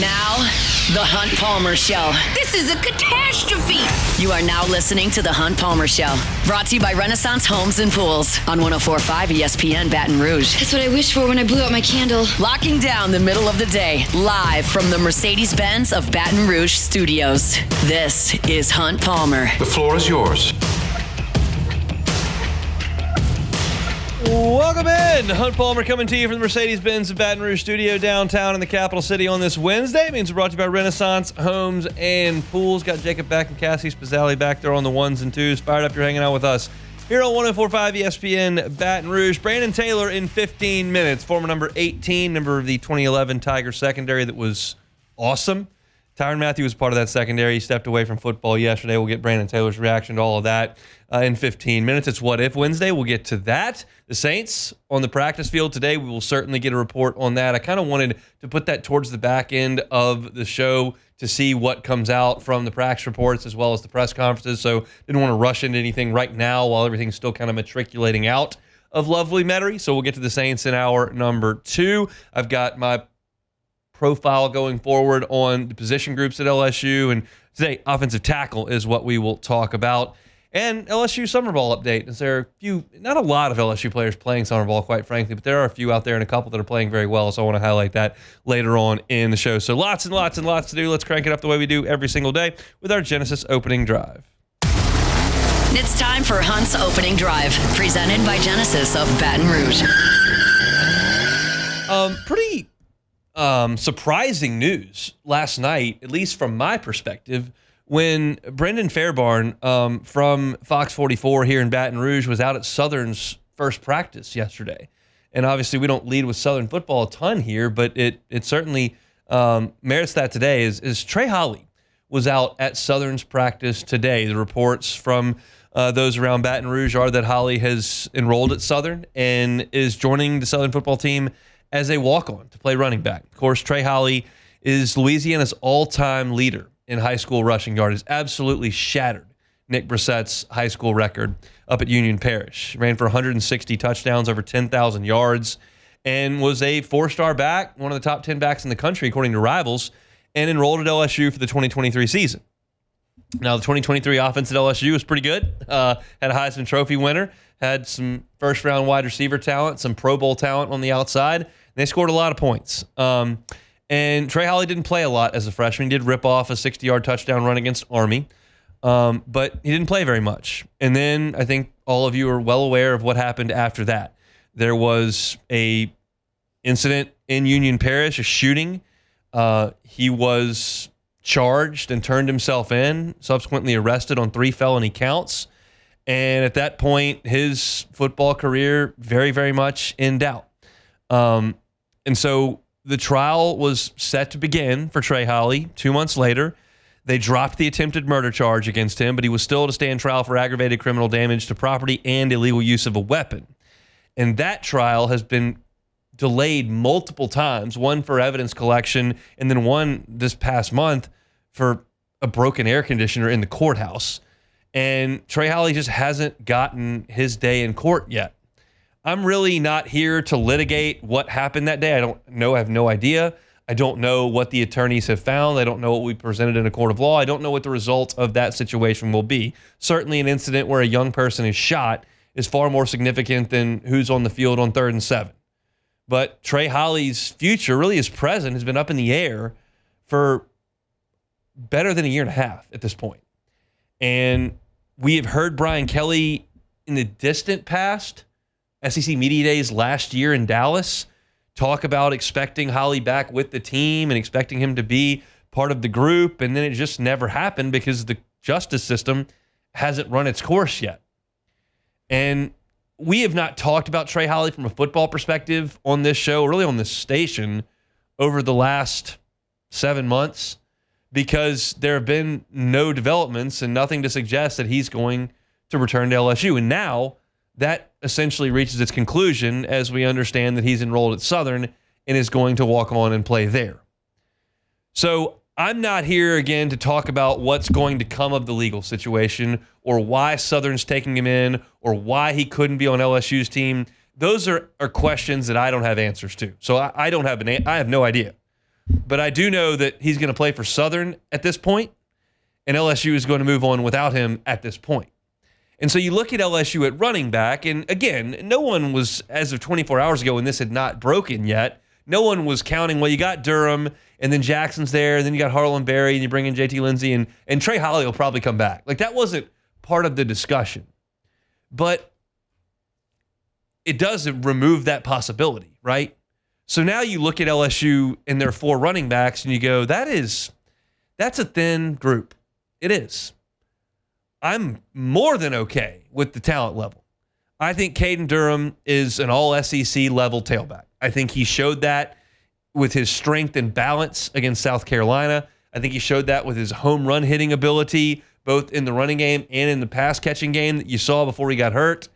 Now, The Hunt Palmer Show. This is a catastrophe. You are now listening to The Hunt Palmer Show. Brought to you by Renaissance Homes and Pools on 104.5 ESPN Baton Rouge. That's what I wished for when I blew out my candle. Locking down the middle of the day, live from the Mercedes-Benz of Baton Rouge studios. This is Hunt Palmer. The floor is yours. Welcome in. Hunt Palmer coming to you from the Mercedes-Benz of Baton Rouge studio downtown in the capital city on this Wednesday. It means we're brought to you by Renaissance Homes and Pools. Got Jacob back and Cassie Spazzali back there on the ones and twos. Fired up, you're hanging out with us here on 104.5 ESPN Baton Rouge. Brandon Taylor in 15 minutes. Former number 18, member of the 2011 Tiger secondary that was awesome. Tyrann Mathieu was part of that secondary. He stepped away from football yesterday. We'll get Brandon Taylor's reaction to all of that in 15 minutes. It's What If Wednesday. We'll get to that. The Saints on the practice field today. We will certainly get a report on that. I kind of wanted to put that towards the back end of the show to see what comes out from the practice reports as well as the press conferences. So didn't want to rush into anything right now while everything's still kind of matriculating out of lovely Metairie. So we'll get to the Saints in hour number 2. I've got my profile going forward on the position groups at LSU, and today offensive tackle is what we will talk about. And LSU summer ball update. Is there a few, not a lot of LSU players playing summer ball, quite frankly, but there are a few out there and a couple that are playing very well, so I want to highlight that later on in the show. So lots and lots and lots to do. Let's crank it up the way we do every single day with our Genesis opening drive. It's time for Hunt's opening drive, presented by Genesis of Baton Rouge. Pretty surprising news last night, at least from my perspective, when Brendan Fairbarn from Fox 44 here in Baton Rouge was out at Southern's first practice yesterday. And obviously we don't lead with Southern football a ton here, but it certainly merits that today, is Trey Holly was out at Southern's practice today. The reports from those around Baton Rouge are that Holly has enrolled at Southern and is joining the Southern football team as a walk-on to play running back. Of course, Trey Holly is Louisiana's all-time leader in high school rushing yard. Has absolutely shattered Nick Brissett's high school record up at Union Parish. He ran for 160 touchdowns, over 10,000 yards, and was a 4-star back, one of the top 10 backs in the country, according to Rivals, and enrolled at LSU for the 2023 season. Now, the 2023 offense at LSU was pretty good. Had a Heisman Trophy winner, had some first-round wide receiver talent, some Pro Bowl talent on the outside. They scored a lot of points. And Trey Holly didn't play a lot as a freshman. He did rip off a 60-yard touchdown run against Army, but he didn't play very much. And then I think all of you are well aware of what happened after that. There was a incident in Union Parish, a shooting. He was charged and turned himself in, subsequently arrested on 3 felony counts. And at that point, his football career very, very much in doubt. And so the trial was set to begin for Trey Holly 2 months later. They dropped the attempted murder charge against him, but he was still to stand trial for aggravated criminal damage to property and illegal use of a weapon. And that trial has been delayed multiple times, one for evidence collection, and then one this past month for a broken air conditioner in the courthouse. And Trey Holly just hasn't gotten his day in court yet. I'm really not here to litigate what happened that day. I don't know. I have no idea. I don't know what the attorneys have found. I don't know what we presented in a court of law. I don't know what the result of that situation will be. Certainly an incident where a young person is shot is far more significant than who's on the field on 3rd and 7. But Trey Holly's future, really his present, has been up in the air for better than a year and a half at this point. And we have heard Brian Kelly in the distant past, SEC Media Days last year in Dallas, talk about expecting Holly back with the team and expecting him to be part of the group, and then it just never happened because the justice system hasn't run its course yet. And we have not talked about Trey Holly from a football perspective on this show, really on this station, over the last 7 months because there have been no developments and nothing to suggest that he's going to return to LSU. And now that essentially reaches its conclusion as we understand that he's enrolled at Southern and is going to walk on and play there. So I'm not here again to talk about what's going to come of the legal situation or why Southern's taking him in or why he couldn't be on LSU's team. Those are questions that I don't have answers to. So I have no idea. But I do know that he's going to play for Southern at this point, and LSU is going to move on without him at this point. And so you look at LSU at running back, and again, no one was, as of 24 hours ago when this had not broken yet, no one was counting, well, you got Durham, and then Jackson's there, and then you got Harlan Berry, and you bring in JT Lindsey, and Trey Holly will probably come back. Like, that wasn't part of the discussion. But it does remove that possibility, right? So now you look at LSU and their 4 running backs, and you go, that's a thin group. It is. I'm more than okay with the talent level. I think Caden Durham is an all-SEC level tailback. I think he showed that with his strength and balance against South Carolina. I think he showed that with his home run hitting ability, both in the running game and in the pass catching game that you saw before he got hurt.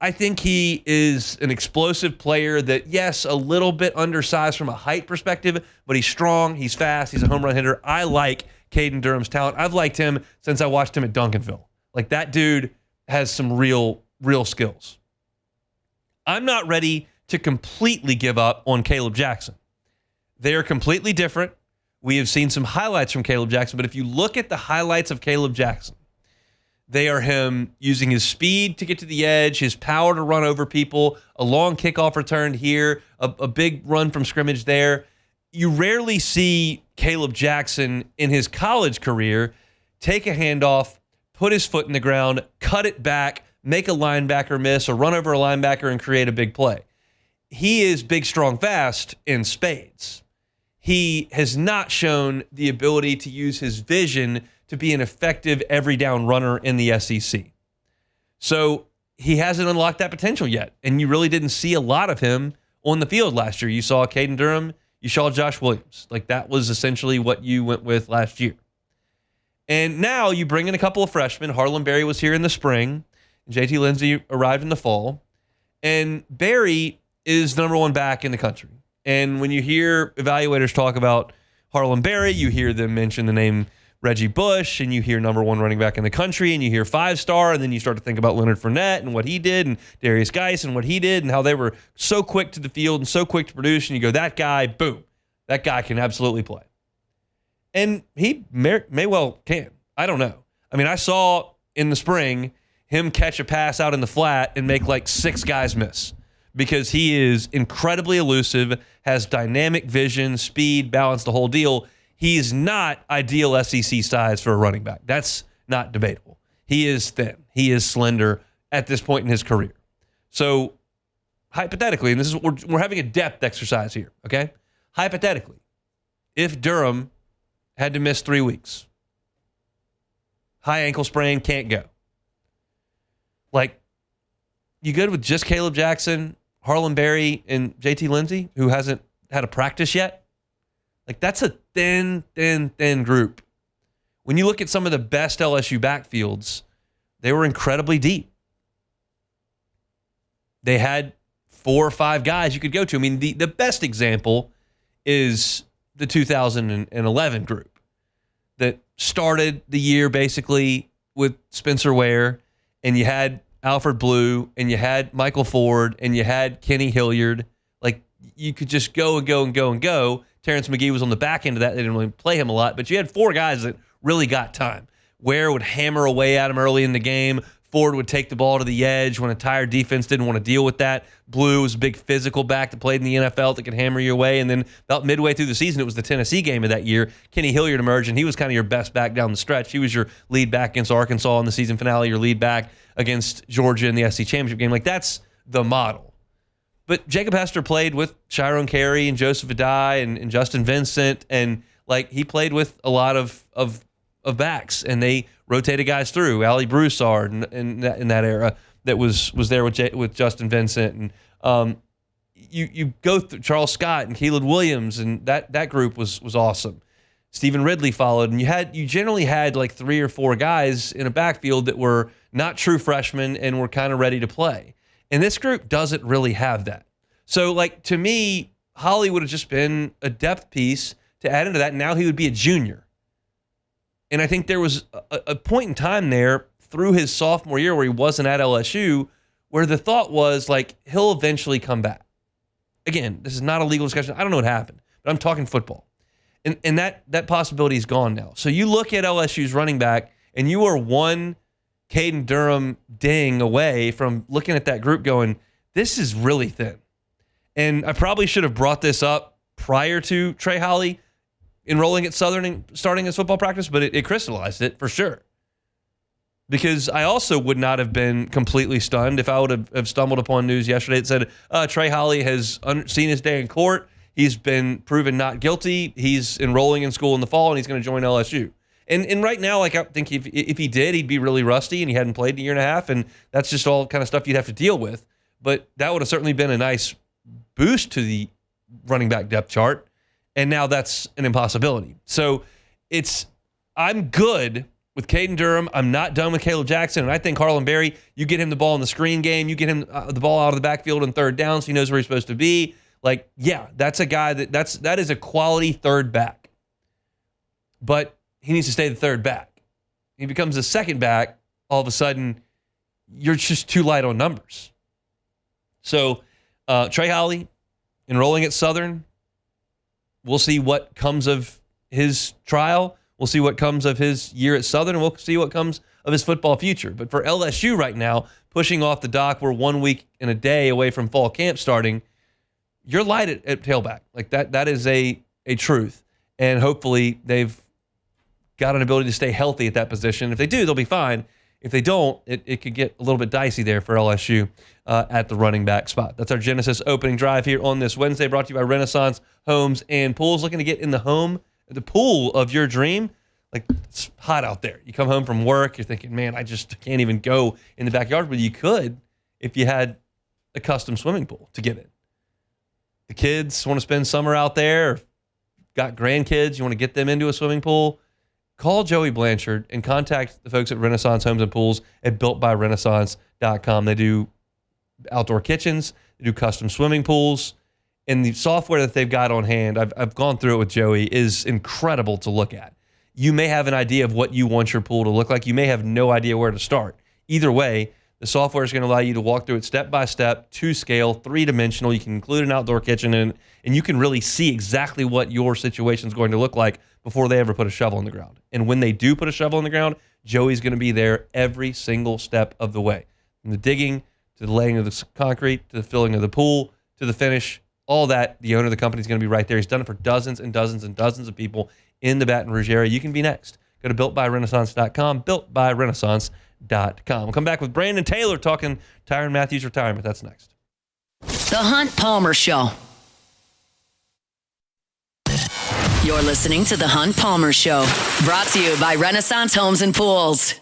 I think he is an explosive player that, yes, a little bit undersized from a height perspective, but he's strong, he's fast, he's a home run hitter. I like Caden Durham's talent. I've liked him since I watched him at Duncanville. Like, that dude has some real skills. I'm not ready to completely give up on Caleb Jackson. They are completely different. We have seen some highlights from Caleb Jackson, but if you look at the highlights of Caleb Jackson, they are him using his speed to get to the edge, his power to run over people, a long kickoff return here, a big run from scrimmage there. You rarely see Caleb Jackson in his college career take a handoff, put his foot in the ground, cut it back, make a linebacker miss, or run over a linebacker and create a big play. He is big, strong, fast in spades. He has not shown the ability to use his vision to be an effective every down runner in the SEC. So he hasn't unlocked that potential yet, and you really didn't see a lot of him on the field last year. You saw Caden Durham, you saw Josh Williams. Like, that was essentially what you went with last year. And now you bring in a couple of freshmen. Harlan Berry was here in the spring. JT Lindsey arrived in the fall. And Berry is the number 1 back in the country. And when you hear evaluators talk about Harlan Berry, you hear them mention the name Reggie Bush, and you hear number 1 running back in the country, and you hear 5-star, and then you start to think about Leonard Fournette and what he did, and Darius Geis and what he did, and how they were so quick to the field and so quick to produce, and you go, that guy, boom, that guy can absolutely play. And he may well can. I don't know. I mean, I saw in the spring him catch a pass out in the flat and make like 6 guys miss, because he is incredibly elusive, has dynamic vision, speed, balance, the whole deal. He's not ideal SEC size for a running back. That's not debatable. He is thin. He is slender at this point in his career. So hypothetically, and this is we're having a depth exercise here, okay? Hypothetically, if Durham had to miss 3 weeks, high ankle sprain, can't go. Like, you good with just Caleb Jackson, Harlan Berry, and JT Lindsey, who hasn't had a practice yet? Like, that's a thin group. When you look at some of the best LSU backfields, they were incredibly deep. They had 4 or 5 guys you could go to. I mean, the best example is the 2011 group that started the year basically with Spencer Ware, and you had Alfred Blue, and you had Michael Ford, and you had Kenny Hilliard. Like, you could just go and go and go and go. Terrence McGee was on the back end of that. They didn't really play him a lot, but you had 4 guys that really got time. Ware would hammer away at him early in the game. Ford would take the ball to the edge when a tired defense didn't want to deal with that. Blue was a big physical back that played in the NFL that could hammer you away. And then about midway through the season, it was the Tennessee game of that year. Kenny Hilliard emerged, and he was kind of your best back down the stretch. He was your lead back against Arkansas in the season finale, your lead back against Georgia in the SEC championship game. Like, that's the model. But Jacob Hester played with Chiron Carey and Joseph Adai and Justin Vincent, and like, he played with a lot of backs, and they rotated guys through. Ali Broussard in that era that was there with Justin Vincent, and you go through Charles Scott and Keelan Williams, and that group was awesome. Stephen Ridley followed, and you generally had like 3 or 4 guys in a backfield that were not true freshmen and were kind of ready to play. And this group doesn't really have that. So, like, to me, Holly would have just been a depth piece to add into that. Now he would be a junior. And I think there was a point in time there through his sophomore year where he wasn't at LSU where the thought was, like, he'll eventually come back. Again, this is not a legal discussion. I don't know what happened. But I'm talking football. And that possibility is gone now. So you look at LSU's running back, and you are one Caden Durham ding away from looking at that group going, this is really thin. And I probably should have brought this up prior to Trey Holly enrolling at Southern and starting his football practice, but it crystallized it for sure. Because I also would not have been completely stunned if I would have stumbled upon news yesterday that said Trey Holly has seen his day in court. He's been proven not guilty. He's enrolling in school in the fall, and he's going to join LSU. And right now, like I think if he did, he'd be really rusty, and he hadn't played in a year and a half, and that's just all kind of stuff you'd have to deal with. But that would have certainly been a nice boost to the running back depth chart, and now that's an impossibility. So I'm good with Caden Durham. I'm not done with Caleb Jackson, and I think Harlan Berry, you get him the ball in the screen game, you get him the ball out of the backfield on third down so he knows where he's supposed to be. Like, yeah, that's a guy that is a quality third back. But he needs to stay the third back. He becomes a second back, all of a sudden, you're just too light on numbers. So, Trey Holly enrolling at Southern, we'll see what comes of his trial. We'll see what comes of his year at Southern, and we'll see what comes of his football future. But for LSU right now, pushing off the dock, we're 1 week and a day away from fall camp starting. You're light at tailback. Like that is a truth. And hopefully they've got an ability to stay healthy at that position. If they do, they'll be fine. If they don't, it could get a little bit dicey there for LSU at the running back spot. That's our Genesis opening drive here on this Wednesday, brought to you by Renaissance Homes and Pools. Looking to get in the pool of your dream. Like, it's hot out there. You come home from work, you're thinking, man, I just can't even go in the backyard. But you could if you had a custom swimming pool to get in. The kids want to spend summer out there, or got grandkids, you want to get them into a swimming pool. Call Joey Blanchard and contact the folks at Renaissance Homes and Pools at builtbyrenaissance.com. They do outdoor kitchens, they do custom swimming pools, and the software that they've got on hand, I've gone through it with Joey, is incredible to look at. You may have an idea of what you want your pool to look like. You may have no idea where to start. Either way, the software is going to allow you to walk through it step by step, to scale, three-dimensional. You can include an outdoor kitchen in it, and you can really see exactly what your situation is going to look like before they ever put a shovel in the ground. And when they do put a shovel in the ground, Joey's going to be there every single step of the way. From the digging, to the laying of the concrete, to the filling of the pool, to the finish, all that, the owner of the company is going to be right there. He's done it for dozens and dozens and dozens of people in the Baton Rouge area. You can be next. Go to builtbyrenaissance.com, builtbyrenaissance.com. We'll come back with Brandon Taylor talking Tyrann Mathieu retirement. That's next. The Hunt Palmer Show. You're listening to The Hunt Palmer Show, brought to you by Renaissance Homes and Pools.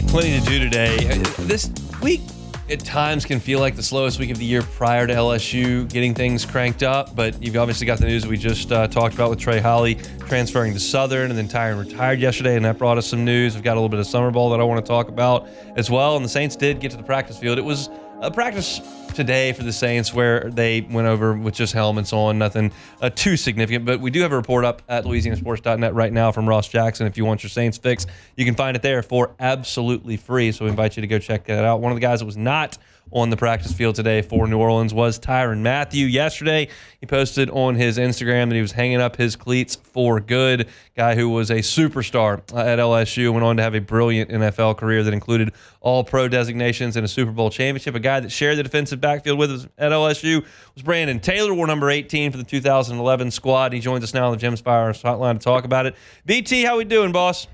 Plenty to do today. This week at times can feel like the slowest week of the year prior to LSU getting things cranked up, but you've obviously got the news we just talked about with Trey Holly transferring to Southern, and then Tyrann retired yesterday, and that brought us some news. We've got a little bit of summer ball that I want to talk about as well, and the Saints did get to the practice field. It was a practice today for the Saints where they went over with just helmets on, nothing too significant. But we do have a report up at LouisianaSports.net right now from Ross Jackson. If you want your Saints fix, you can find it there for absolutely free. So we invite you to go check that out. One of the guys that was not on the practice field today for New Orleans was Tyrann Mathieu. Yesterday, he posted on his Instagram that he was hanging up his cleats for good. Guy who was a superstar at LSU, went on to have a brilliant NFL career that included All-Pro designations and a Super Bowl championship. A guy that shared the defensive backfield with us at LSU was Brandon Taylor, wore number 18 for the 2011 squad. He joins us now on the Jim's Fire Hotline to talk about it. BT, how we doing, boss?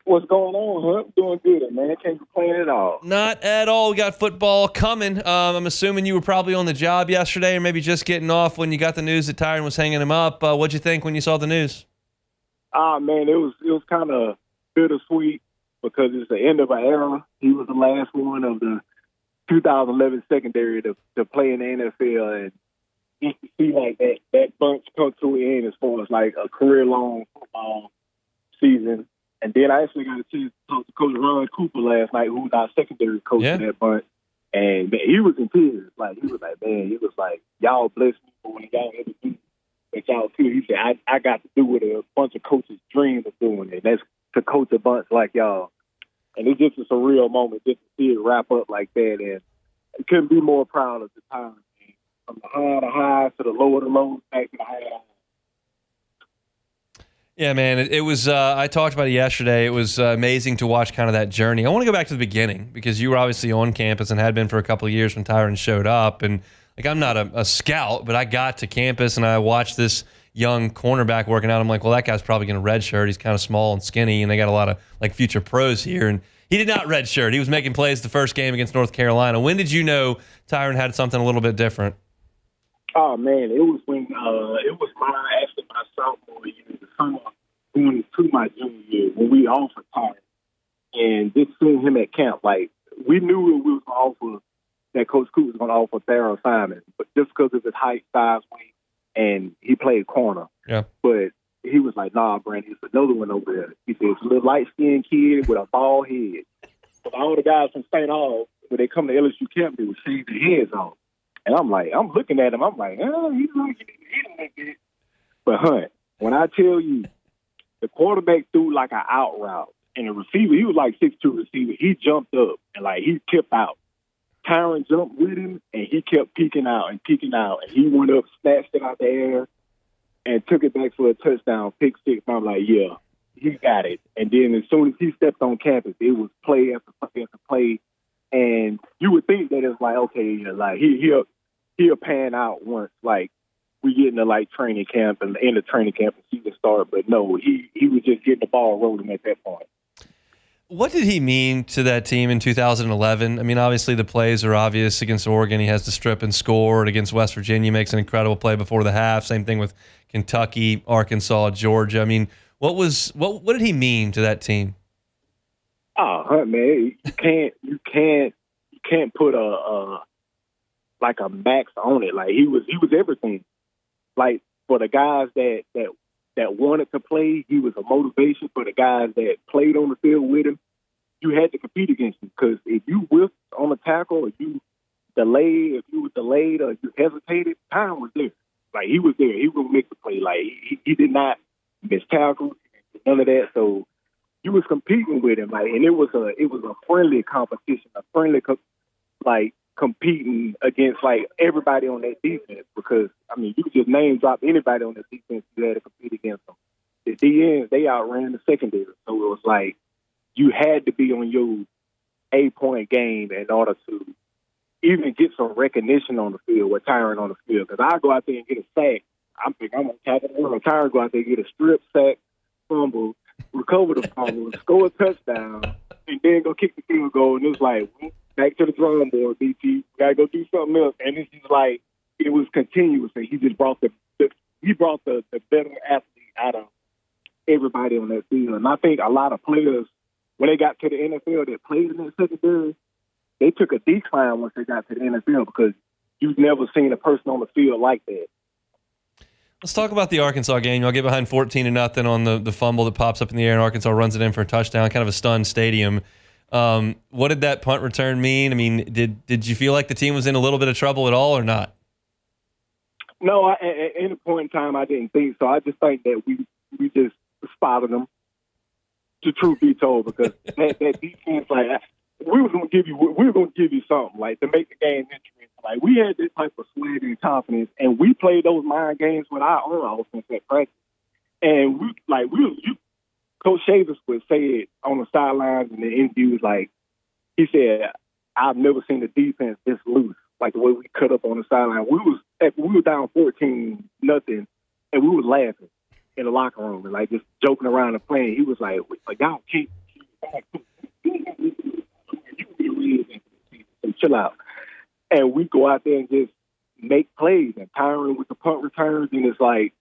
What's going on, Hunt? Doing good, man. Can't complain at all. Not at all. We got football coming. I'm assuming you were probably on the job yesterday or maybe just getting off when you got the news that Tyrann was hanging him up. What'd you think when you saw the news? Man, it was kind of bittersweet because it's the end of an era. He was the last one of the 2011 secondary to play in the NFL, and you can see like that bunch come to an end as far as like a career-long football season. And then I actually got a chance to talk to Coach Ron Cooper last night, who was our secondary coach for that bunch. And man, he was in tears. Like, he was like, man, he was like, y'all blessed me for when y'all ever do that y'all too. He said, I got to do what a bunch of coaches dream of doing, and that's to coach a bunch like y'all. And it's just a surreal moment just to see it wrap up like that. And I couldn't be more proud of the time. Man. From the high of the highs to the low of the lows, back to the high of the highs. Yeah, man, it was, I talked about it yesterday. It was amazing to watch kind of that journey. I want to go back to the beginning because you were obviously on campus and had been for a couple of years when Tyron showed up. And like, I'm not a scout, but I got to campus and I watched this young cornerback working out. I'm like, well, that guy's probably going to redshirt. He's kind of small and skinny, and they got a lot of like future pros here. And he did not redshirt. He was making plays the first game against North Carolina. When did you know Tyron had something a little bit different? Oh man, it was when actually my sophomore year, the summer going to my junior year, when we offered Tyron, and just seeing him at camp, like we knew we was going to offer that Coach Coop was going to offer Thara Simon, but just because of his height, size, weight, and he played corner. Yeah. But he was like, nah, Brandon, it's another one over there. He said, it's a little light-skinned kid with a bald head. But all the guys from St. Aug, when they come to LSU camp, they would shave their heads off. And I'm like, I'm looking at him, I'm like, oh, he's like, he like it. But, Hunt, when I tell you, the quarterback threw like an out route, and the receiver, he was like 6'2" receiver. He jumped up, and like he tipped out. Tyron jumped with him, and he kept peeking out. And he went up, snatched it out the air, and took it back for a touchdown, pick six. I'm like, yeah, he got it. And then as soon as he stepped on campus, it was play after play after play. And you would think that it's like, okay, like he'll pan out once, like we get into like training camp and the end of training camp and season start. But no, he was just getting the ball rolling at that point. What did he mean to that team in 2011? I mean, obviously the plays are obvious against Oregon. He has to strip and score. And against West Virginia, makes an incredible play before the half. Same thing with Kentucky, Arkansas, Georgia. I mean, what did he mean to that team? Oh, man, you can't put a max on it. Like he was everything. Like for the guys that wanted to play, he was a motivation. For the guys that played on the field with him, you had to compete against him, because if you whiffed on a tackle, if you were delayed or you hesitated, time was there. Like he was there. He was gonna make the play. Like he did not miss tackles, none of that. So you was competing with him, like, and it was a friendly competition, competing against like everybody on that defense, because I mean you could just name drop anybody on that defense you had to compete against them. The DNs, they outran the secondary, so it was like you had to be on your A-point game in order to even get some recognition on the field with Tyron on the field. Because I go out there and get a sack, I'm gonna tackle him. Tyron go out there and get a strip sack, fumble, recover the fumble, score a touchdown, and then go kick the field goal. And it was like, back to the drawing board, BT. We gotta go do something else. And it's just like it was continuous. And he just brought the better athlete out of everybody on that field. And I think a lot of players, when they got to the NFL that played in that secondary, they took a decline once they got to the NFL, because you've never seen a person on the field like that. Let's talk about the Arkansas game. Y'all get behind 14-0 on the fumble that pops up in the air, and Arkansas runs it in for a touchdown. Kind of a stunned stadium. What did that punt return mean? I mean, did you feel like the team was in a little bit of trouble at all, or not? No, at any point in time, I didn't think so. I just think that we just spotted them. The truth be told, because that defense, like, we were gonna give you something, like, to make the game interesting. Like, we had this type of swag and confidence, and we played those mind games with our own offense at practice. And Coach Shavers would say it on the sidelines in the interviews, like, he said, I've never seen the defense this loose, like the way we cut up on the sideline. We were down 14-0, and we was laughing in the locker room and like just joking around and playing. He was like y'all can't chill out. And we go out there and just make plays, and Tyron with the punt returns, and it's like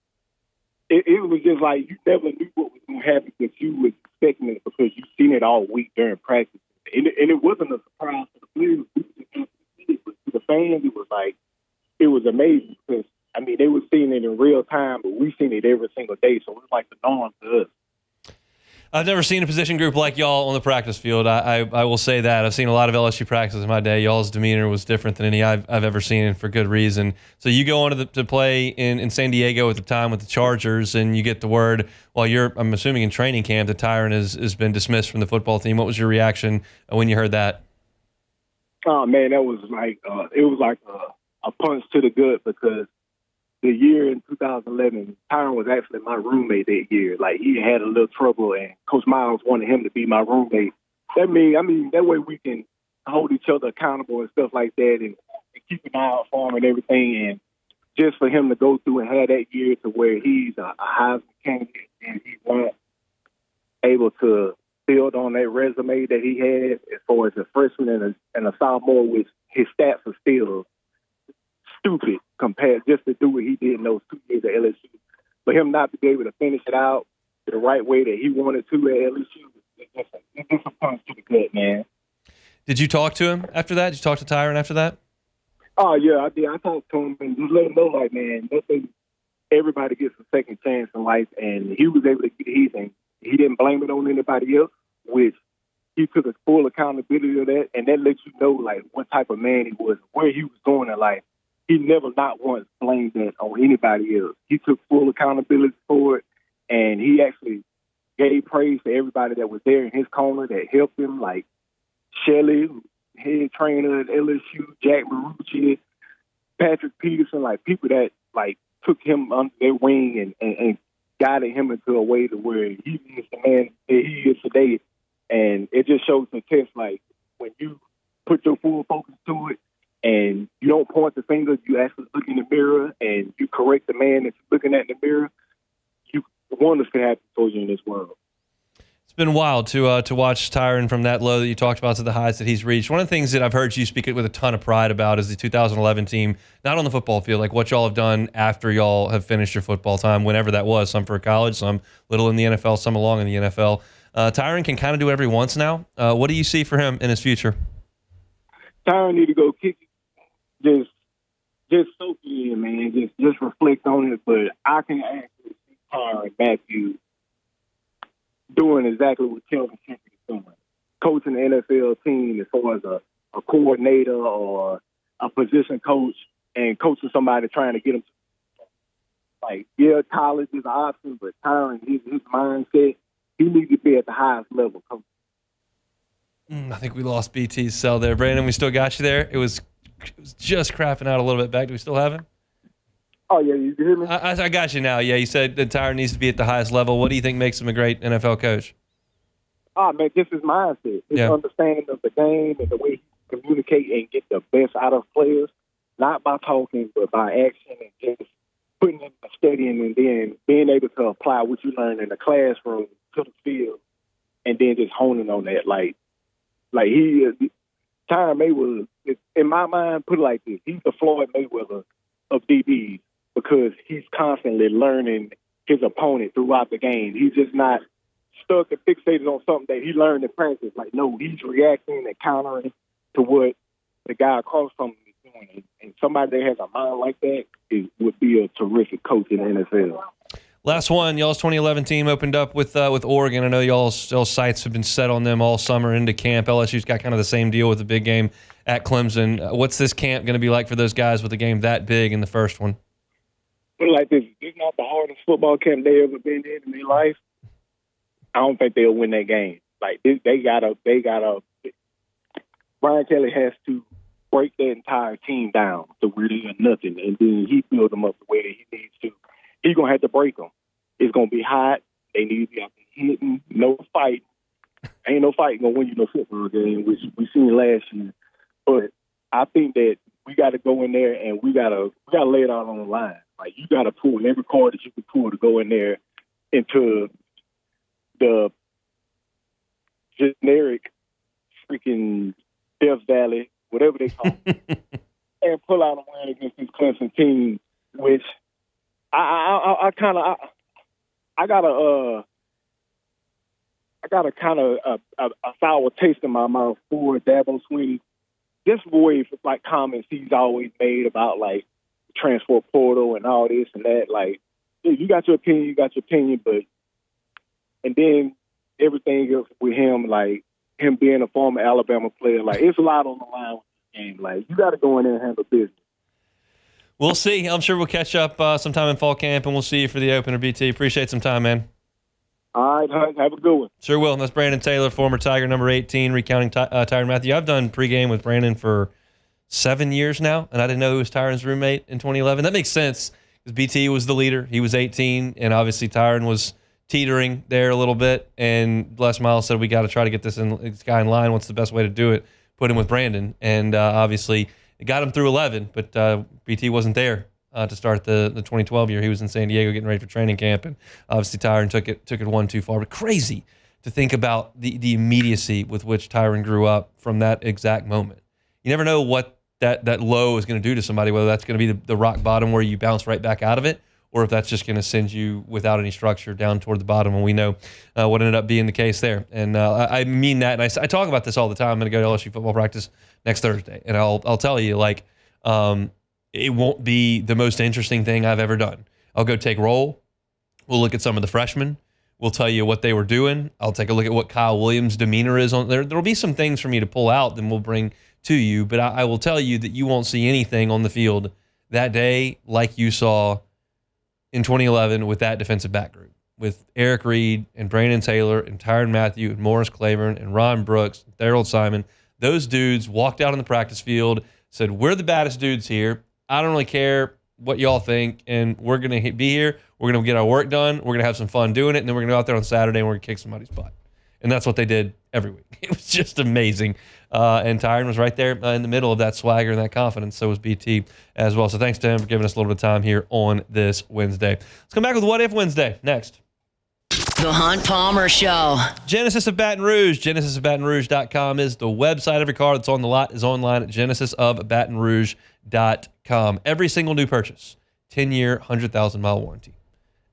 it was just like you never knew what was going to happen, because you was expecting it, because you've seen it all week during practice. And it wasn't a surprise to the players. But to the fans, it was amazing, because, I mean, they were seeing it in real time, but we seen it every single day, so it was like the norm to us. I've never seen a position group like y'all on the practice field. I will say that. I've seen a lot of LSU practices in my day. Y'all's demeanor was different than any I've ever seen, and for good reason. So you go on to play in San Diego at the time with the Chargers, and you get the word while you're, I'm assuming, in training camp that Tyron has been dismissed from the football team. What was your reaction when you heard that? Oh man, that was like it was like a punch to the gut because the year in 2011, Tyron was actually my roommate that year. Like he had a little trouble, and Coach Miles wanted him to be my roommate. That way we can hold each other accountable and stuff like that, and keep an eye out for him and everything. And just for him to go through and have that year to where he's a Heisman candidate and he wasn't able to build on that resume that he had as far as a freshman and a sophomore, which his stats are still stupid compared just to do what he did in those 2 years at LSU. For him not to be able to finish it out the right way that he wanted to at LSU, it's just a punch to the gut, man. Did you talk to him after that? Did you talk to Tyron after that? Oh, yeah, I did. I talked to him and just let him know, like, man, everybody gets a second chance in life, and he was able to get his, and he didn't blame it on anybody else, which he took a full accountability of that, and that lets you know, like, what type of man he was, where he was going in life. He never not once blamed that on anybody else. He took full accountability for it, and he actually gave praise to everybody that was there in his corner that helped him, like Shelley, head trainer at LSU, Jack Marucci, Patrick Peterson, like people that like took him under their wing and guided him into a way to where he is the man that he is today. And it just shows the test, like when you put your full focus to it and you don't point the finger, you actually look in the mirror and you correct the man that you're looking at in the mirror, wonders can happen for you in this world. It's been wild to watch Tyron from that low that you talked about to the highs that he's reached. One of the things that I've heard you speak it with a ton of pride about is the 2011 team, not on the football field, like what y'all have done after y'all have finished your football time, whenever that was, some for college, some little in the NFL, some along in the NFL. Tyron can kind of do it every once now. What do you see for him in his future? Tyron need to go kick it. Just soak it in, man. Just reflect on it. But I can actually see Tyron Matthews doing exactly what Kelvin Shepard is doing. Coaching the NFL team as far as a coordinator or a position coach and coaching somebody trying to get them. Like, yeah, college is an option, but Tyron, his mindset, he needs to be at the highest level. I think we lost BT's cell there. Brandon, we still got you there. It was just crapping out a little bit back. Do we still have him? Oh, yeah, you can hear me? I got you now. Yeah, you said that Tyron needs to be at the highest level. What do you think makes him a great NFL coach? Oh, man, just his mindset, his understanding of the game and the way he communicate and get the best out of players, not by talking, but by action and just putting in the studying and then being able to apply what you learn in the classroom to the field and then just honing on that. Like he is, Tyron Mayweather, in my mind, put it like this, he's the Floyd Mayweather of DBs because he's constantly learning his opponent throughout the game. He's just not stuck and fixated on something that he learned in practice. Like, no, he's reacting and countering to what the guy across from him is doing. And somebody that has a mind like that would be a terrific coach in the NFL. Last one, y'all's 2011 team opened up with Oregon. I know y'all's sights have been set on them all summer into camp. LSU's got kind of the same deal with the big game at Clemson. What's this camp going to be like for those guys with a game that big in the first one? Like this is not the hardest football camp they ever been in their life. I don't think they'll win that game. Like they gotta. Brian Kelly has to break that entire team down to where they are nothing, and then he build them up the way that he needs to. He's gonna have to break them. It's gonna be hot. They need to be out there hitting. No fight. Ain't no fight gonna win you no football game, which we seen last year. But I think that we got to go in there and we gotta lay it out on the line. Like you got to pull every card that you can pull to go in there into the generic freaking Death Valley, whatever they call it, and pull out a win against this Clemson team, which I got a kind of a sour taste in my mouth for Dabo Swinney. Just voice like comments he's always made about like transfer portal and all this and that. Like, you got your opinion, but and then everything else with him, like him being a former Alabama player, like it's a lot on the line with this game. Like you got to go in there and handle business. We'll see. I'm sure we'll catch up sometime in fall camp, and we'll see you for the opener, BT. Appreciate some time, man. All right, Hunt, have a good one. Sure will. That's Brandon Taylor, former Tiger, number 18, recounting Tyrann Mathieu. I've done pregame with Brandon for 7 years now, and I didn't know he was Tyrann's roommate in 2011. That makes sense because BT was the leader. He was 18, and obviously Tyrann was teetering there a little bit. And Les Miles said, we got to try to get this guy in line. What's the best way to do it? Put him with Brandon. And obviously it got him through 11, but BT wasn't there to start the 2012 year. He was in San Diego getting ready for training camp, and obviously Tyrann took it one too far. But crazy to think about the immediacy with which Tyrann grew up from that exact moment. You never know what that low is going to do to somebody, whether that's going to be the rock bottom where you bounce right back out of it, or if that's just going to send you without any structure down toward the bottom. And we know what ended up being the case there. And I mean that, and I talk about this all the time. I'm going to go to LSU football practice next Thursday, and I'll tell you, like, it won't be the most interesting thing I've ever done. I'll go take roll. We'll look at some of the freshmen. We'll tell you what they were doing. I'll take a look at what Kyle Williams' demeanor is on there. There'll be some things for me to pull out, then we'll bring to you. But I will tell you that you won't see anything on the field that day like you saw in 2011 with that defensive back group, with Eric Reed and Brandon Taylor and Tyrann Mathieu and Morris Claiborne and Ron Brooks, Daryl Simon. Those dudes walked out on the practice field, said, we're the baddest dudes here. I don't really care what y'all think, and we're going to be here. We're going to get our work done. We're going to have some fun doing it, and then we're going to go out there on Saturday and we're going to kick somebody's butt. And that's what they did every week. It was just amazing. And Tyrann was right there in the middle of that swagger and that confidence. So was BT as well. So thanks to him for giving us a little bit of time here on this Wednesday. Let's come back with What If Wednesday next. The Hunt Palmer Show. Genesis of Baton Rouge. GenesisofBatonRouge.com is the website. Every car that's on the lot is online at GenesisofBatonRouge.com. Every single new purchase, 10-year, 100,000-mile warranty.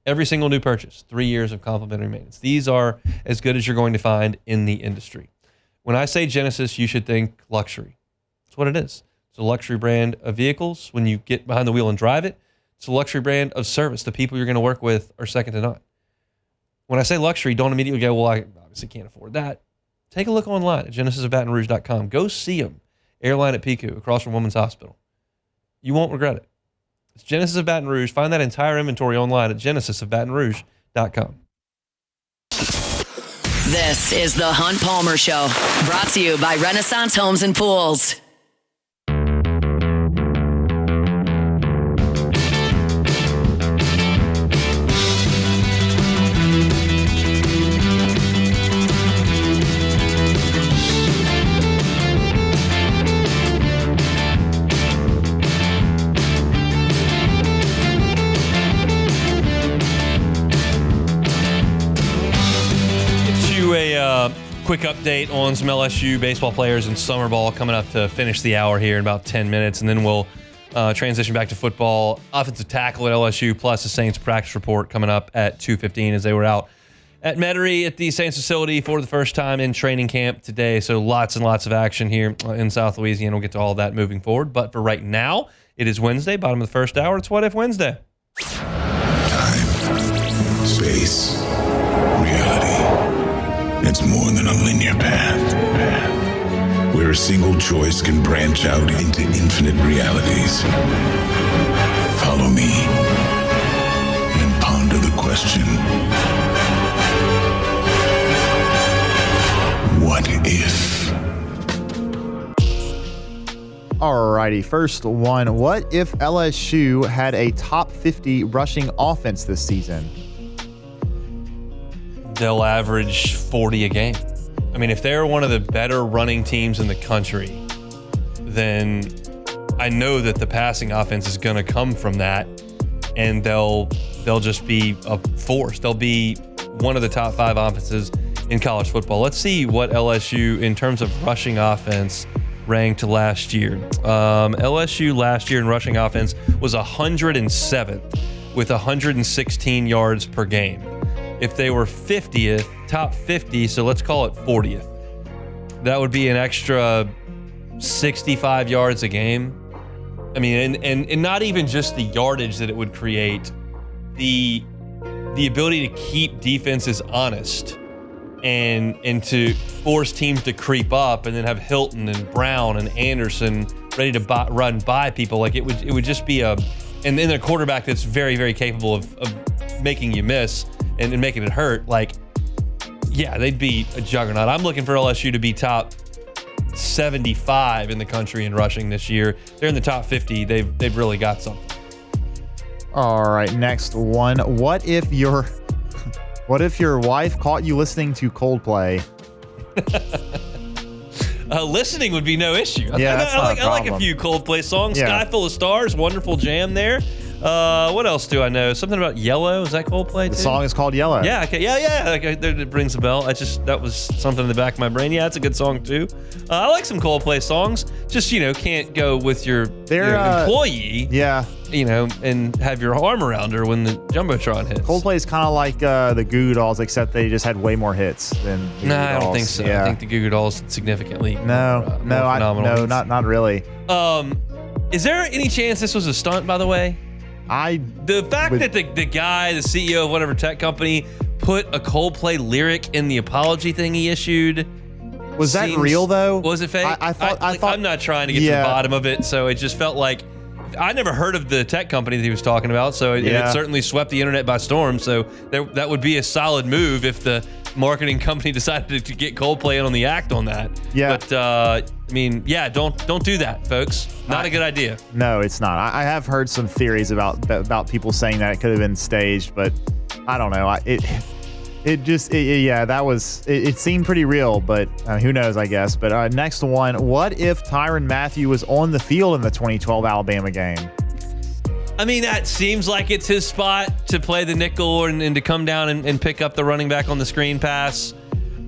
Every single new purchase, 3 years of complimentary maintenance. These are as good as you're going to find in the industry. When I say Genesis, you should think luxury. That's what it is. It's a luxury brand of vehicles. When you get behind the wheel and drive it, it's a luxury brand of service. The people you're going to work with are second to none. When I say luxury, don't immediately go, well, I obviously can't afford that. Take a look online at GenesisofBatonRouge.com. Go see them. Airline at Pico, across from Women's Hospital. You won't regret it. It's Genesis of Baton Rouge. Find that entire inventory online at GenesisofBatonRouge.com. This is the Hunt Palmer Show, brought to you by Renaissance Homes and Pools. Quick update on some LSU baseball players in summer ball coming up to finish the hour here in about 10 minutes, and then we'll transition back to football. Offensive tackle at LSU, plus the Saints practice report coming up at 2:15 as they were out at Metairie at the Saints facility for the first time in training camp today. So lots and lots of action here in South Louisiana. We'll get to all that moving forward. But for right now, it is Wednesday, bottom of the first hour. It's What If Wednesday. Time, space, reality. It's more than a linear path. Where a single choice can branch out into infinite realities. Follow me and ponder the question. What if? Alrighty, first one. What if LSU had a top 50 rushing offense this season? They'll average 40 a game. I mean, if they're one of the better running teams in the country, then I know that the passing offense is going to come from that, and they'll just be a force. They'll be one of the top 5 offenses in college football. Let's see what LSU, in terms of rushing offense, ranked last year. LSU last year in rushing offense was 107th with 116 yards per game. If they were 50th, top 50, so let's call it 40th, that would be an extra 65 yards a game. I mean, and not even just the yardage that it would create, the ability to keep defenses honest and to force teams to creep up and then have Hilton and Brown and Anderson ready to run by people. Like it would just be and then a quarterback that's very, very capable of making you miss and making it hurt. Like, yeah, they'd be a juggernaut. I'm looking for LSU to be top 75 in the country in rushing this year. They're in the top 50. They've really got something. All right, next one. What if your wife caught you listening to Coldplay? Listening would be no issue. Yeah, I like a few Coldplay songs. Yeah. Sky Full of Stars, wonderful jam there. What else do I know? Something about Yellow. Is that Coldplay too? The song is called Yellow. Yeah, okay, yeah. Okay, it rings a bell. That was something in the back of my brain. Yeah, it's a good song too. I like some Coldplay songs. Just can't go with your employee. Yeah. And have your arm around her when the jumbotron hits. Coldplay is kind of like the Goo Goo Dolls, except they just had way more hits than the Goo Goo I don't Dolls. think so. Yeah. I think the Goo Goo Dolls significantly No, phenomenal. not really. Is there any chance this was a stunt, by the way? The fact that the guy, the CEO of whatever tech company, put a Coldplay lyric in the apology thing he issued. Was that real though? Was it fake? I thought I'm not trying to get to the bottom of it, so it just felt like I never heard of the tech company that he was talking about, so it certainly swept the internet by storm. So that would be a solid move if the marketing company decided to get Coldplay in on the act on that. Yeah. But don't do that, folks. Not a good idea. No, it's not. I have heard some theories about people saying that it could have been staged, but I don't know. It seemed pretty real, but who knows, I guess. But next one, what if Tyrann Mathieu was on the field in the 2012 Alabama game? I mean, that seems like it's his spot to play the nickel and to come down and pick up the running back on the screen pass.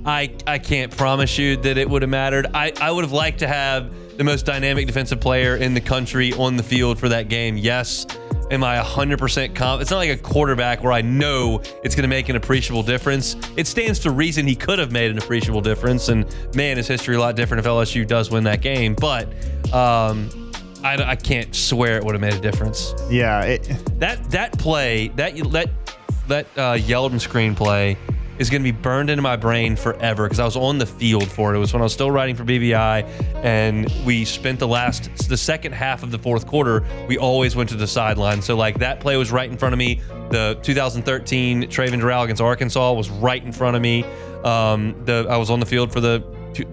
I can't promise you that it would have mattered. I would have liked to have the most dynamic defensive player in the country on the field for that game. Yes. Am I 100% confident? It's not like a quarterback where I know it's going to make an appreciable difference. It stands to reason he could have made an appreciable difference. And man, is history a lot different if LSU does win that game. But I can't swear it would have made a difference. Yeah. That play, that Yeldon screen play is going to be burned into my brain forever because I was on the field for it. It was when I was still writing for BBI, and we spent the second half of the fourth quarter, we always went to the sideline. So, that play was right in front of me. The 2013 Traven Durrell against Arkansas was right in front of me. I was on the field for the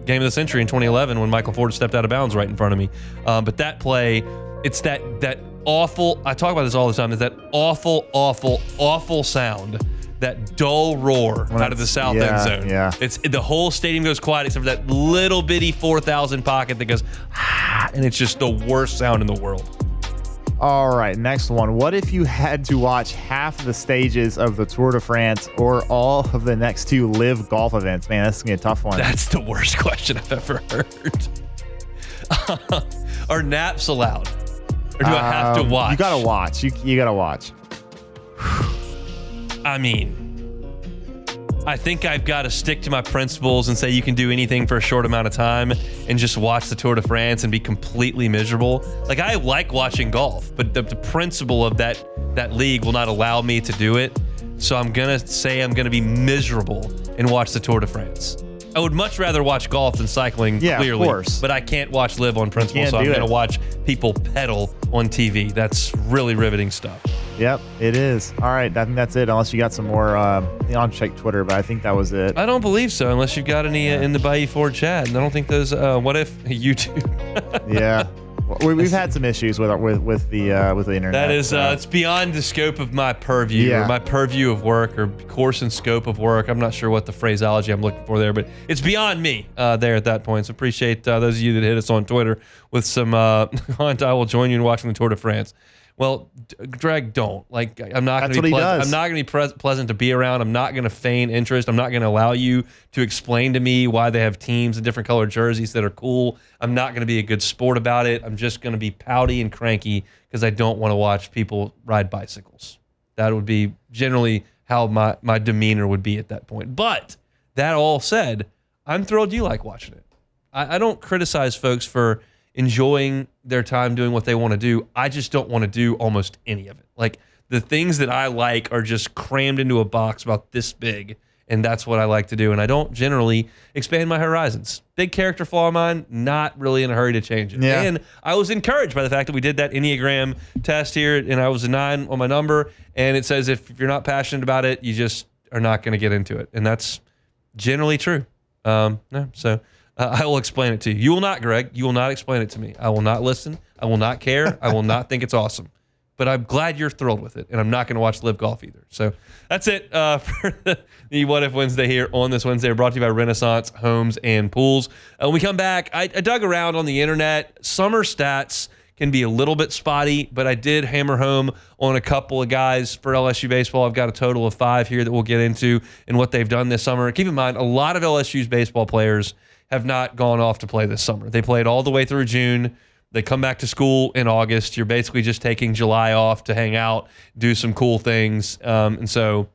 game of the century in 2011 when Michael Ford stepped out of bounds right in front of me. But that play, it's that awful, I talk about this all the time, it's that awful, awful, awful sound, that dull roar out of the south end zone. Yeah. The whole stadium goes quiet except for that little bitty 4,000 pocket that goes, and it's just the worst sound in the world. All right, next one. What if you had to watch half the stages of the Tour de France or all of the next two live golf events? Man, that's going to be a tough one. That's the worst question I've ever heard. Are naps allowed? Or do I have to watch? You got to watch. You got to watch. I mean, I think I've got to stick to my principles and say you can do anything for a short amount of time and just watch the Tour de France and be completely miserable. I like watching golf, but the principle of that league will not allow me to do it. So I'm going to say I'm going to be miserable and watch the Tour de France. I would much rather watch golf than cycling, clearly. Of course. But I can't watch live on principle, so I'm going to watch people pedal on TV. That's really riveting stuff. Yep, it is. All right, I think that's it. Unless you got some more, I'll check Twitter, but I think that was it. I don't believe so, unless you've got any in the Bayou Ford chat. And I don't think those. What if YouTube? Yeah, we've had some issues with the internet. That is, it's beyond the scope of my purview, or my purview of work, or course and scope of work. I'm not sure what the phraseology I'm looking for there, but it's beyond me there at that point. So appreciate those of you that hit us on Twitter with some. Hunt, I will join you in watching the Tour de France. Well, Greg, don't. I'm not going to be pleasant. I'm not going to be pleasant to be around. I'm not going to feign interest. I'm not going to allow you to explain to me why they have teams in different colored jerseys that are cool. I'm not going to be a good sport about it. I'm just going to be pouty and cranky because I don't want to watch people ride bicycles. That would be generally how my demeanor would be at that point. But that all said, I'm thrilled you like watching it. I don't criticize folks for enjoying their time doing what they want to do. I just don't want to do almost any of it. The things that I like are just crammed into a box about this big, And that's what I like to do. And I don't generally expand my horizons. Big character flaw of mine, not really in a hurry to change it. Yeah. And I was encouraged by the fact that we did that Enneagram test here, and I was a 9 on my number. And it says if you're not passionate about it, you just are not going to get into it. And that's generally true. I will explain it to you. You will not, Greg. You will not explain it to me. I will not listen. I will not care. I will not think it's awesome. But I'm glad you're thrilled with it, and I'm not going to watch Live Golf either. So that's it for the What If Wednesday here on this Wednesday. Brought to you by Renaissance Homes and Pools. When we come back, I dug around on the internet. Summer stats can be a little bit spotty, but I did hammer home on a couple of guys for LSU baseball. I've got a total of 5 here that we'll get into and what they've done this summer. Keep in mind, a lot of LSU's baseball players have not gone off to play this summer. They played all the way through June. They come back to school in August. You're basically just taking July off to hang out, do some cool things. And so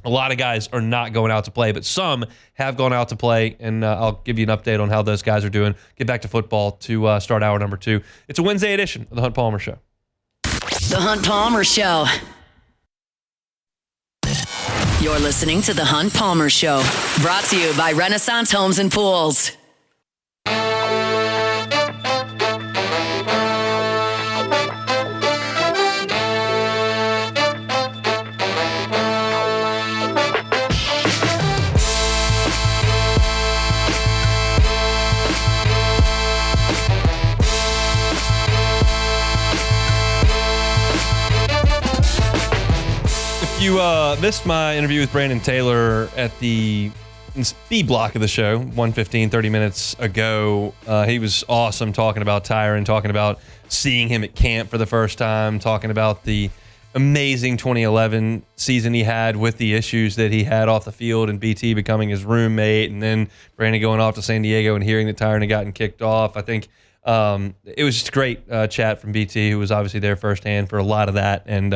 a lot of guys are not going out to play, but some have gone out to play, and I'll give you an update on how those guys are doing. Get back to football to start hour number 2. It's a Wednesday edition of The Hunt Palmer Show. The Hunt Palmer Show. You're listening to The Hunt Palmer Show, brought to you by Renaissance Homes and Pools. You missed my interview with Brandon Taylor at the B block of the show, 1:15, 30 minutes ago. He was awesome talking about Tyron, talking about seeing him at camp for the first time, talking about the amazing 2011 season he had with the issues that he had off the field and BT becoming his roommate, and then Brandon going off to San Diego and hearing that Tyron had gotten kicked off. I think it was just a great chat from BT, who was obviously there firsthand for a lot of that, and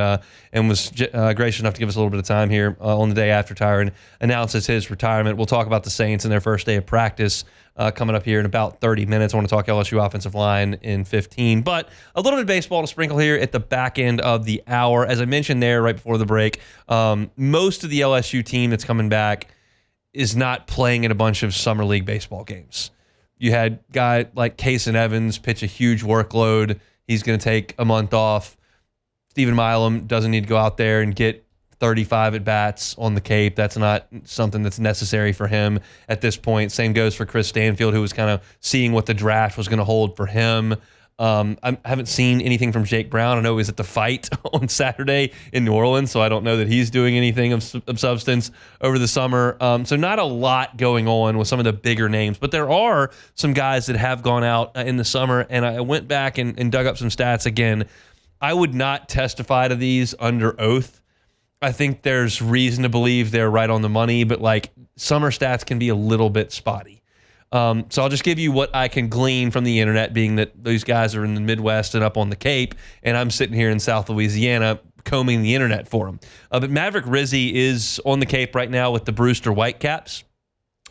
was gracious enough to give us a little bit of time here on the day after Tyron announces his retirement. We'll talk about the Saints and their first day of practice coming up here in about 30 minutes. I want to talk LSU offensive line in 15, but a little bit of baseball to sprinkle here at the back end of the hour. As I mentioned there right before the break, most of the LSU team that's coming back is not playing in a bunch of summer league baseball games. You had a guy like Kason Evans pitch a huge workload. He's going to take a month off. Stephen Milam doesn't need to go out there and get 35 at-bats on the Cape. That's not something that's necessary for him at this point. Same goes for Chris Stanfield, who was kind of seeing what the draft was going to hold for him. I haven't seen anything from Jake Brown. I know he was at the fight on Saturday in New Orleans, so I don't know that he's doing anything of substance over the summer. So not a lot going on with some of the bigger names, but there are some guys that have gone out in the summer, and I went back and dug up some stats again. I would not testify to these under oath. I think there's reason to believe they're right on the money, but like summer stats can be a little bit spotty. So I'll just give you what I can glean from the internet, being that these guys are in the Midwest and up on the Cape, and I'm sitting here in South Louisiana combing the internet for them. But Maverick Rizzi is on the Cape right now with the Brewster Whitecaps,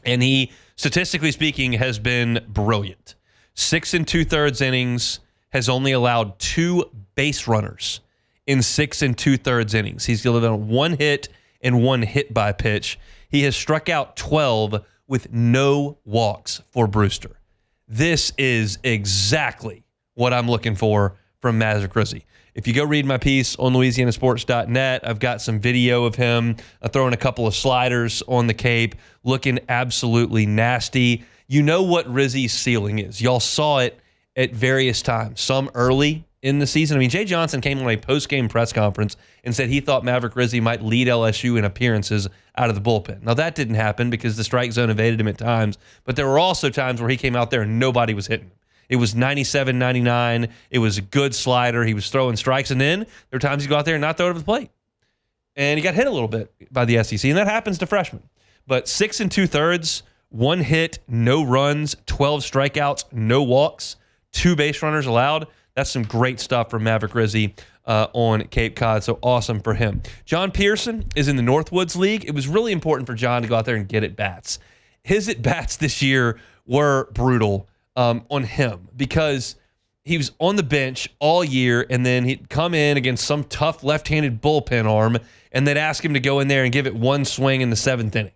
and he, statistically speaking, has been brilliant. 6 2/3 innings, has only allowed 2 base runners in 6 2/3 innings. He's given 1 hit and 1 hit by pitch. He has struck out 12 with no walks for Brewster. This is exactly what I'm looking for from Maverick Rizzi. If you go read my piece on LouisianaSports.net, I've got some video of him throwing a couple of sliders on the Cape, looking absolutely nasty. You know what Rizzi's ceiling is. Y'all saw it at various times, some early in the season. I mean, Jay Johnson came on a post-game press conference and said he thought Maverick Rizzi might lead LSU in appearances out of the bullpen. Now, that didn't happen because the strike zone evaded him at times, but there were also times where he came out there and nobody was hitting him. It was 97, 99. It was a good slider. He was throwing strikes, and then there were times he'd go out there and not throw it over the plate. And he got hit a little bit by the SEC, and that happens to freshmen. But 6 2/3, 1 hit, no runs, 12 strikeouts, no walks, 2 base runners allowed. That's some great stuff from Maverick Rizzi on Cape Cod, so awesome for him. John Pearson is in the Northwoods League. It was really important for John to go out there and get at-bats. His at-bats this year were brutal on him because he was on the bench all year, and then he'd come in against some tough left-handed bullpen arm, and they'd ask him to go in there and give it 1 swing in the 7th inning.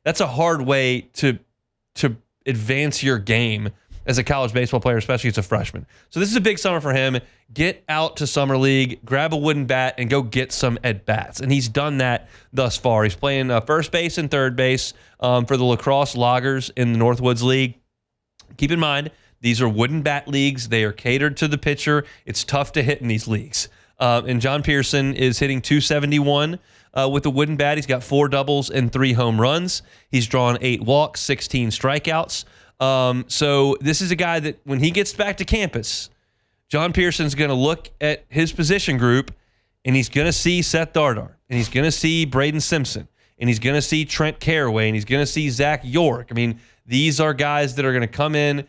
That's a hard way to advance your game as a college baseball player, especially as a freshman. So this is a big summer for him. Get out to Summer League, grab a wooden bat, and go get some at-bats. And he's done that thus far. He's playing first base and third base for the Lacrosse Loggers in the Northwoods League. Keep in mind, these are wooden bat leagues. They are catered to the pitcher. It's tough to hit in these leagues. And John Pearson is hitting .271 with a wooden bat. He's got 4 doubles and 3 home runs. He's drawn 8 walks, 16 strikeouts. So this is a guy that when he gets back to campus, John Pearson's going to look at his position group, and he's going to see Seth Dardar, and he's going to see Braden Simpson, and he's going to see Trent Caraway, and he's going to see Zach York. I mean, these are guys that are going to come in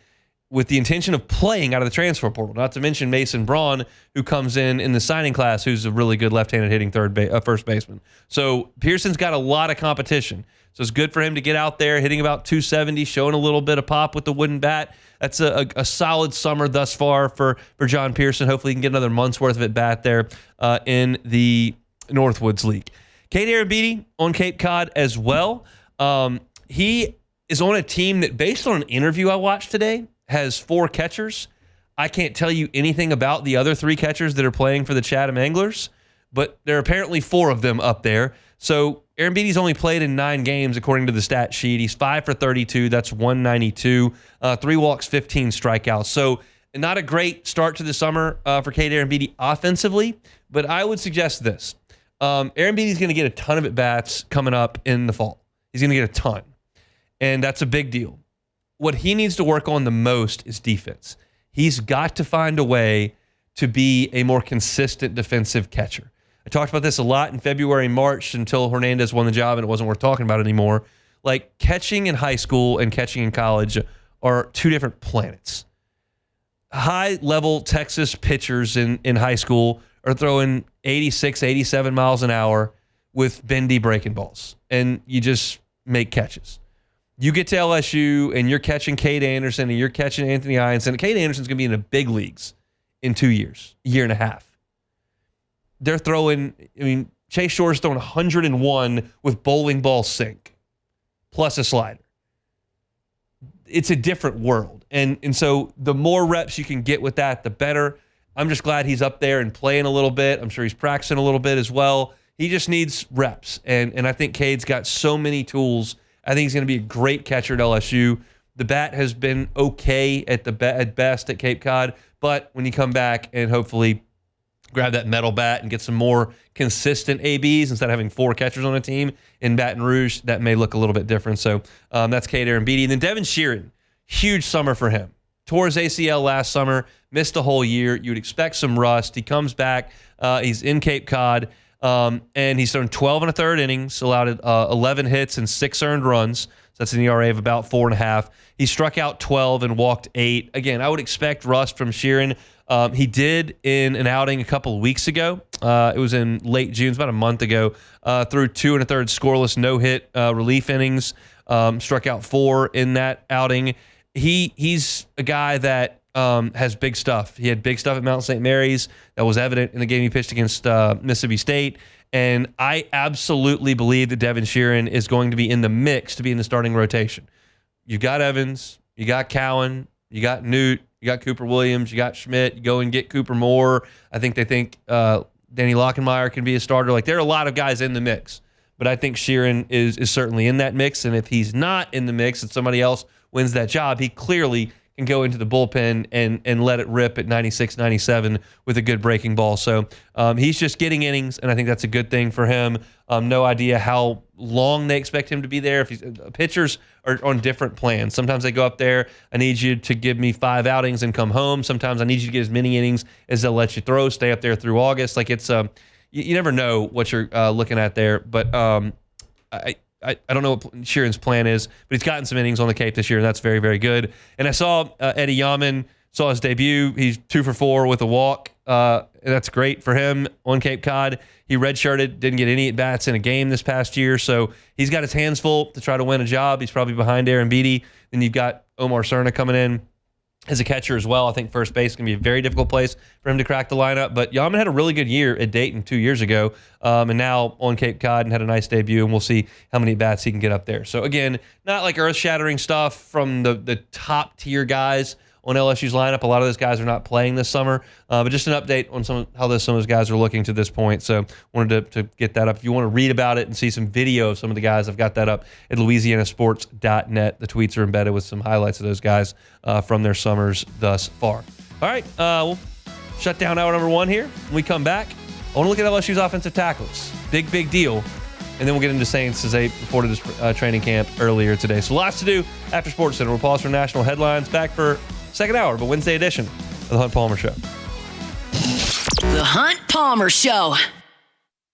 with the intention of playing out of the transfer portal, not to mention Mason Braun, who comes in the signing class, who's a really good left-handed hitting first baseman. So Pearson's got a lot of competition. So it's good for him to get out there, hitting about .270, showing a little bit of pop with the wooden bat. That's a solid summer thus far for John Pearson. Hopefully he can get another month's worth of at bat there in the Northwoods League. Cade Arrambide on Cape Cod as well. He is on a team that, based on an interview I watched today, has 4 catchers. I can't tell you anything about the other 3 catchers that are playing for the Chatham Anglers, but there are apparently 4 of them up there. So Arambide's only played in 9 games according to the stat sheet. He's 5 for 32. That's 192. 3 walks, 15 strikeouts. So not a great start to the summer for Cade Arrambide offensively, but I would suggest this. Arambide's going to get a ton of at-bats coming up in the fall. He's going to get a ton, and that's a big deal. What he needs to work on the most is defense. He's got to find a way to be a more consistent defensive catcher. I talked about this a lot in February and March until Hernandez won the job and it wasn't worth talking about anymore. Like, catching in high school and catching in college are 2 different planets. High-level Texas pitchers in high school are throwing 86, 87 miles an hour with bendy breaking balls, and you just make catches. You get to LSU, and you're catching Cade Anderson, and you're catching Anthony Ianson. Cade Anderson's going to be in the big leagues in 2 years, a year and a half. They're throwing, Chase Shore's throwing 101 with bowling ball sink, plus a slider. It's a different world. And so the more reps you can get with that, the better. I'm just glad he's up there and playing a little bit. I'm sure he's practicing a little bit as well. He just needs reps. And I think Cade's got so many tools. I think he's going to be a great catcher at LSU. The bat has been okay at best at Cape Cod, but when you come back and hopefully grab that metal bat and get some more consistent ABs instead of having 4 catchers on a team in Baton Rouge, that may look a little bit different. So that's Cade Arrambide. And then Devin Sheeran, huge summer for him. Tore his ACL last summer, missed a whole year. You would expect some rust. He comes back. He's in Cape Cod. And he's thrown 12 1/3 innings, allowed 11 hits and 6 earned runs. So that's an ERA of about 4.5. He struck out 12 and walked 8. Again, I would expect rust from Sheeran. He did in an outing a couple of weeks ago. It was in late June, about a month ago. Threw 2 1/3 scoreless no-hit relief innings. Struck out 4 in that outing. He's a guy that has big stuff. He had big stuff at Mount St. Mary's. That was evident in the game he pitched against Mississippi State. And I absolutely believe that Devin Sheeran is going to be in the mix to be in the starting rotation. You got Evans, you got Cowan, you got Newt, you got Cooper Williams, you got Schmidt. You go and get Cooper Moore. I think they think Danny Lockenmeyer can be a starter. Like, there are a lot of guys in the mix. But I think Sheeran is certainly in that mix. And if he's not in the mix and somebody else wins that job, he clearly can go into the bullpen and let it rip at 96, 97 with a good breaking ball. So he's just getting innings, and I think that's a good thing for him. No idea how long they expect him to be there. Pitchers are on different plans. Sometimes they go up there, I need you to give me 5 outings and come home. Sometimes I need you to get as many innings as they'll let you throw, stay up there through August. Like, it's you never know what you're looking at there. But I don't know what Sheeran's plan is, but he's gotten some innings on the Cape this year, and that's very, very good. And I saw Eddie Yaman, saw his debut. He's 2 for 4 with a walk. And that's great for him on Cape Cod. He redshirted, didn't get any at-bats in a game this past year, so he's got his hands full to try to win a job. He's probably behind Arrambide. Then you've got Omar Cerna coming in. as a catcher as well. I think first base can be a very difficult place for him to crack the lineup. But Yaman had a really good year at Dayton 2 years ago, and now on Cape Cod and had a nice debut, and we'll see how many bats he can get up there. So again, not like earth-shattering stuff from the top-tier guys on LSU's lineup. A lot of those guys are not playing this summer, but just an update on some of those guys are looking to this point. So wanted to get that up. If you want to read about it and see some video of some of the guys, I've got that up at louisianasports.net. The tweets are embedded with some highlights of those guys from their summers thus far. All right, we'll shut down hour number 1 here. When we come back, I want to look at LSU's offensive tackles. Big deal. And then we'll get into Saints as they reported this training camp earlier today. So lots to do after Sports Center. We'll pause for national headlines. Back for second hour of a Wednesday edition of the Hunt Palmer Show. The Hunt Palmer Show.